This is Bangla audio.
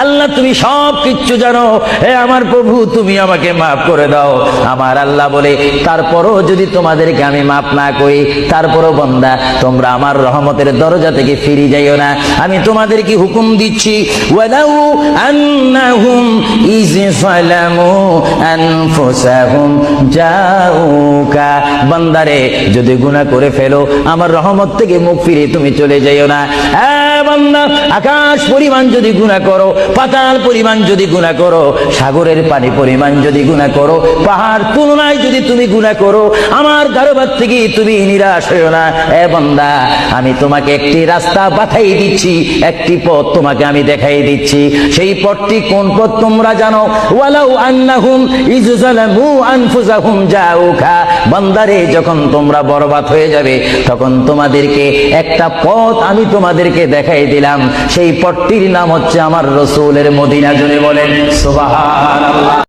আল্লাহ তুমি সব কিচ্ছু জানো, হে আমার প্রভু তুমি আমাকে মাফ করে দাও। আমার আল্লাহ বলে, তারপরও যদি তোমাদেরকে আমি মাফ না করি, তারপরও বান্দা তোমরা আমার রহমতের দরজা থেকে ফিরে যাইও না। আমি তোমাদেরকে হুকুম দিচ্ছি, ওয়ালাউ আন্নাহুম ইয যালামু আনফুসাহুম জাউকা, বান্দারে যদি গুনাহ করে ফেলো আমার রহমত থেকে মুখ ফিরে তুমি চলে যাইও না। বান্দা, আকাশ পরিমাণ যদি গুনাহ করো, পাতাল পরিমাণ যদি গুনাহ করো, সাগরের পানি পরিমাণ যদি গুনাহ করো, পাহাড় তুলনায় যদি তুমি গুনাহ করো, আমার দরবার থেকে তুমি নিরাশ হইও না। বান্দা, আমি তোমাকে একটি রাস্তা পাঠাই দিচ্ছি, একটি পথ তোমাকে আমি দেখাই দিচ্ছি। সেই পথটি কোন পথ তোমরা জানো? ওয়ালাউ আন্নাহুম ইয যালামু আনফুসাহুম জাউকা, বান্দারে যখন তোমরা বরবাদ হয়ে যাবে তখন তোমাদেরকে একটা পথ আমি তোমাদেরকে দেখাই দিলাম, সেই পথটির নাম হচ্ছে আমার রাসূলের মদিনা। জোরে বলেন সুবহানাল্লাহ।